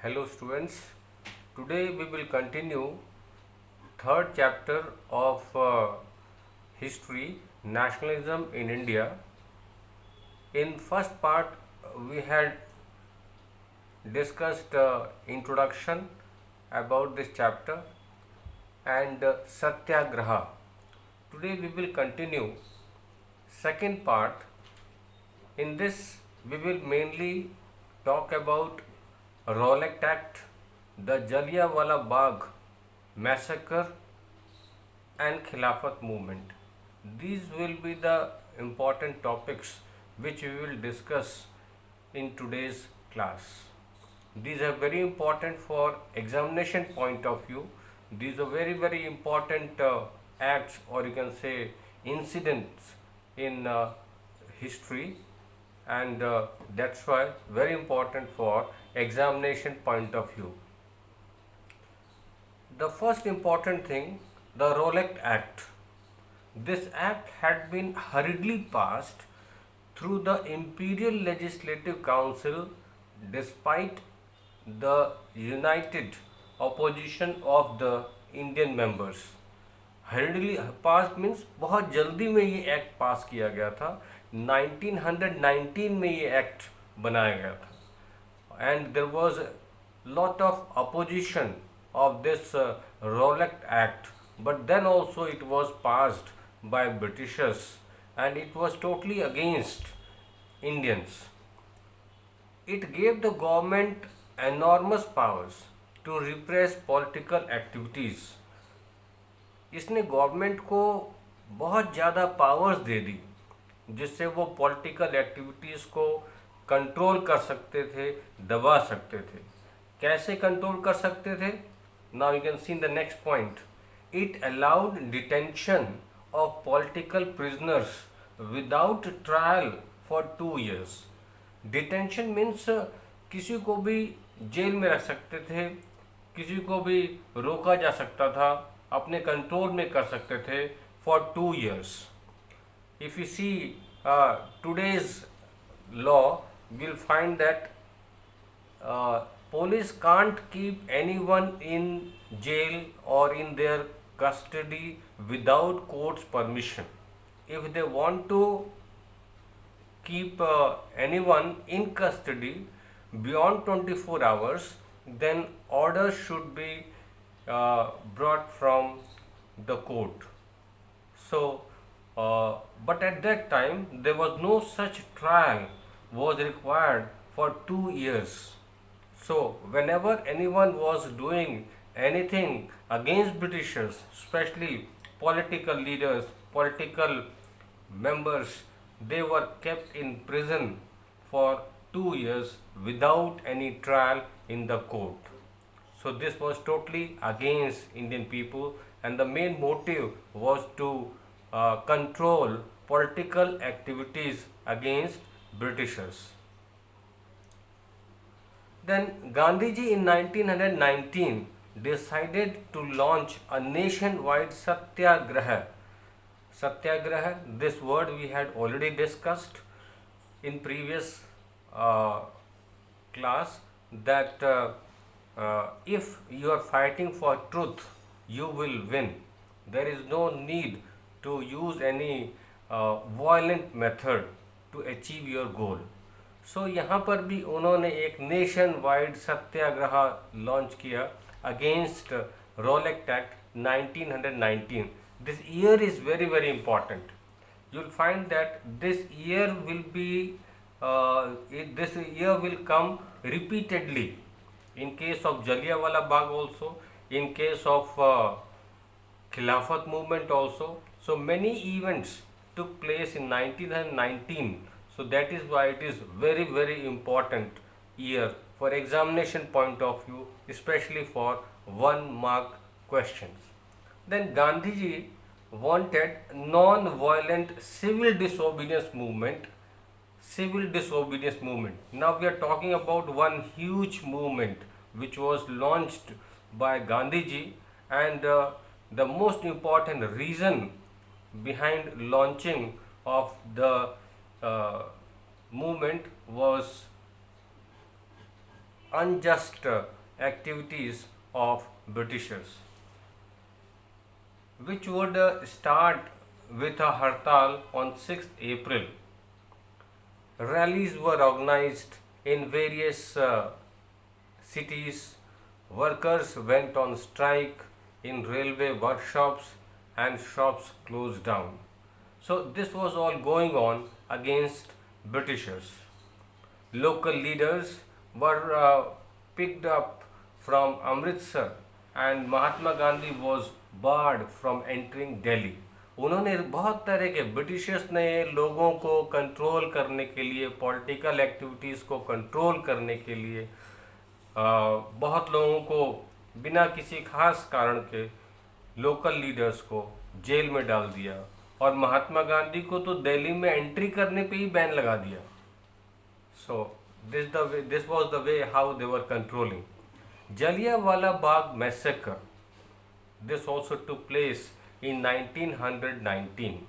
Hello students, today we will continue third chapter of history, nationalism in India. In first part we had discussed introduction about this chapter and Satyagraha. Today we will continue second part. In this we will mainly talk about Rowlatt Act, the Jallianwala Bagh massacre and Khilafat movement. These will be the important topics which we will discuss in today's class. These are very important for examination point of view. These are very important acts, or you can say incidents in history, and that's why very important for examination point of view. The first important thing, the Rowlatt Act. This act had been hurriedly passed through the Imperial Legislative Council despite the united opposition of the Indian members. Hardly pass means बहुत जल्दी में ये act पास किया गया था. 1919 में ये act बनाया गया था and there was lot of opposition of this Rowlatt Act, but then also it was passed by Britishers and it was totally against Indians. It gave the government enormous powers to repress political activities. इसने government को बहुत ज़्यादा powers दे दी जिससे वो political activities को control कर सकते थे, दबा सकते थे. कैसे कंट्रोल कर सकते थे? Now you can see in the next point. It allowed detention of political prisoners without trial for 2 years. Detention means किसी को भी जेल में रख सकते थे, किसी को भी रोका जा सकता था, अपने कंट्रोल में कर सकते थे for 2 years. If you see today's law, we'll find that police can't keep anyone in jail or in their custody without court's permission. If they want to keep anyone in custody beyond 24 hours, then orders should be brought from the court. So but at that time there was no such trial was required for 2 years. So whenever anyone was doing anything against Britishers, especially political leaders, political members, they were kept in prison for 2 years without any trial in the court. So this was totally against Indian people, and the main motive was to control political activities against Britishers. Then Gandhiji in 1919 decided to launch a nationwide Satyagraha. Satyagraha, this word we had already discussed in previous class, that if you are fighting for truth, you will win. There is no need to use any violent method to achieve your goal. So यहाँ पर भी उन्होंने एक nation wide सत्याग्रह launch किया against Rowlatt Act 1919. This year is very important. You will find that this year will be this year will come repeatedly in case of Jallianwala Bagh also, in case of Khilafat movement also. So many events took place in 1919. So that is why it is very important year for examination point of view, especially for 1-mark questions. Then Gandhiji wanted non-violent civil disobedience movement. Civil disobedience movement. Now we are talking about one huge movement which was launched by Gandhiji, and the most important reason behind launching of the movement was unjust activities of Britishers, which would start with a hartal on 6th April. Rallies were organized in various cities. Workers went on strike in railway workshops and shops closed down. So this was all going on against Britishers. Local leaders were picked up from Amritsar and Mahatma Gandhi was barred from entering Delhi. उन्होंने बहुत तरह के Britishers ने लोगों को control करने के लिए, पॉलिटिकल एक्टिविटीज़ को कंट्रोल करने के लिए बहुत लोगों को बिना किसी खास कारण के लोकल लीडर्स को जेल में डाल दिया और महात्मा गांधी को तो दिल्ली में एंट्री करने पे ही बैन लगा दिया. सो this was the way how they were controlling. Jallianwala Bagh massacre. This also took place in 1919.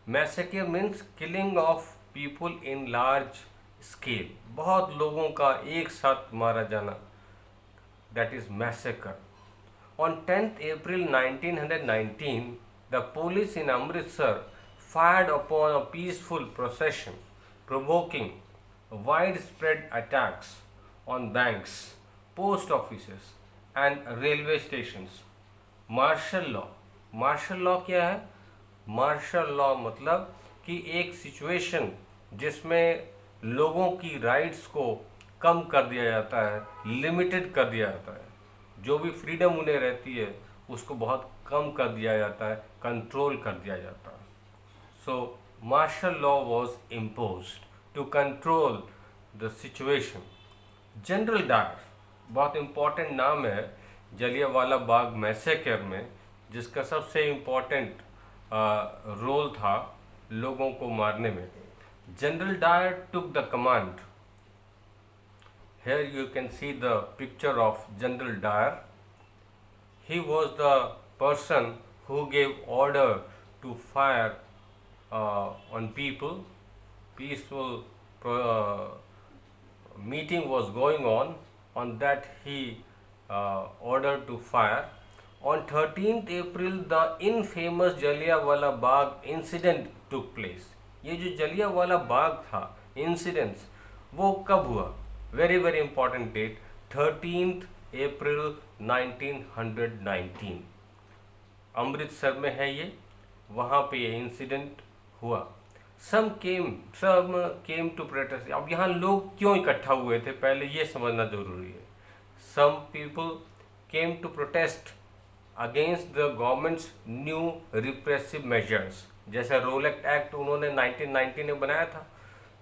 Massacre means killing of people in large scale. बहुत लोगों का एक साथ मारा जाना. That is massacre. On 10th April 1919, the police in Amritsar fired upon a peaceful procession, provoking widespread attacks on banks, post offices and railway stations. Martial law क्या है? Martial law मतलब कि एक सिचुएशन जिसमें लोगों की राइट्स को कम कर दिया जाता है, लिमिटेड कर दिया जाता है, जो भी फ्रीडम उन्हें रहती है उसको बहुत कम कर दिया जाता है, कंट्रोल कर दिया जाता है. So martial law was imposed to control the situation. General Dyer बहुत इम्पोर्टेंट नाम है जलियांवाला बाग मैसेकर में, जिसका सबसे इम्पोर्टेंट रोल था लोगों को मारने में. General Dyer took the command. Here you can see the picture of General Dyer. He was the person who gave order to fire on people. Peaceful meeting was going on. On that he ordered to fire. On 13th April, the infamous Jallianwala Bagh incident took place. ये जो जलियांवाला बाग था incidents, वो कब हुआ? Very very important date, 13th April 1919. Amritsar में है ये, वहाँ पे ये इंसिडेंट हुआ. Some came to protest. अब यहाँ लोग क्यों इकट्ठा हुए थे पहले ये समझना जरूरी है. Some people came to protest against the government's new repressive measures. जैसे रोलेक्ट एक्ट उन्होंने 1990 में बनाया था,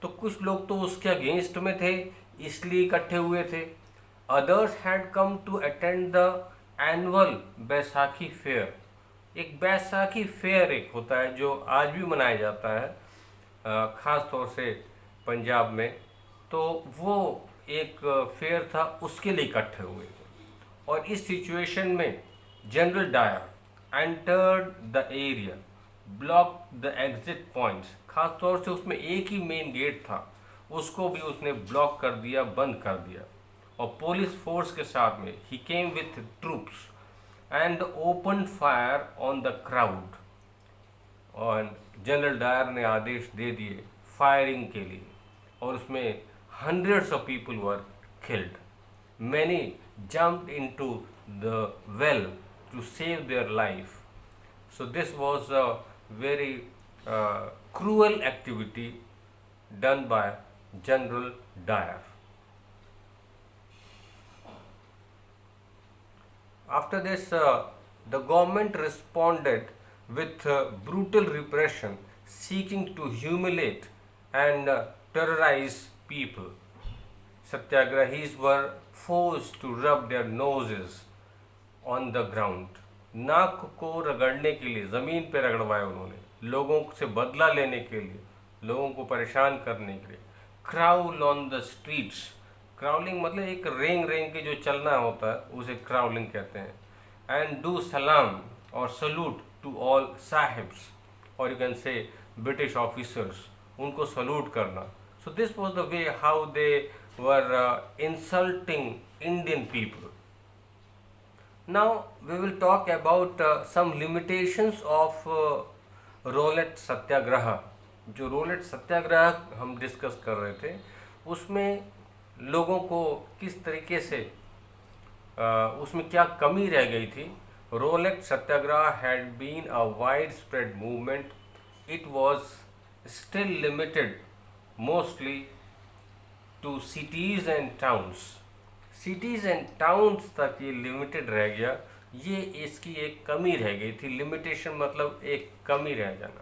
तो कुछ लोग तो उसके अगेंस्ट में थे, इसलिए इकट्ठे हुए थे. Others had come to attend the annual Baisakhi fair. एक बैसाखी फेयर एक होता है जो आज भी मनाया जाता है ख़ास तौर से पंजाब में, तो वो एक फेयर था, उसके लिए इकट्ठे हुए थे. और इस सिचुएशन में General Dyer entered the area, block the exit points. खास तौर से उसमें एक ही मेन गेट था, उसको भी उसने ब्लॉक कर दिया, बंद कर दिया. और पुलिस फोर्स के साथ में ही came with troops and open fire on the crowd. और जनरल डायर ने आदेश दे दिए फायरिंग के लिए, और उसमें hundreds of people were killed. Many jumped into the well to save their life. So this was a very cruel activity done by General Dyer. After this, the government responded with brutal repression, seeking to humiliate and terrorize people. Satyagrahis were forced to rub their noses on the ground. नाक को रगड़ने के लिए ज़मीन पे रगड़वाया उन्होंने, लोगों से बदला लेने के लिए, लोगों को परेशान करने के लिए. Crawl on the streets. Crawling मतलब एक रेंग रेंग के जो चलना होता है उसे क्राउलिंग कहते हैं. एंड डू सलाम और सल्यूट टू ऑल साहिब्स, और you can say British officers, उनको सल्यूट करना. So this was the way how they were insulting Indian people. Now we will talk about some limitations of Rowlatt Satyagraha. जो Rowlatt सत्याग्रह हम discuss कर रहे थे उसमें लोगों को किस तरीके से उसमें क्या कमी रह गई थी. Rowlatt satyagraha had been a wide spread movement. It was still limited mostly to cities and towns. Cities and towns तक ये लिमिटेड रह गया. ये इसकी एक कमी रह गई थी. लिमिटेशन मतलब एक कमी रह जाना.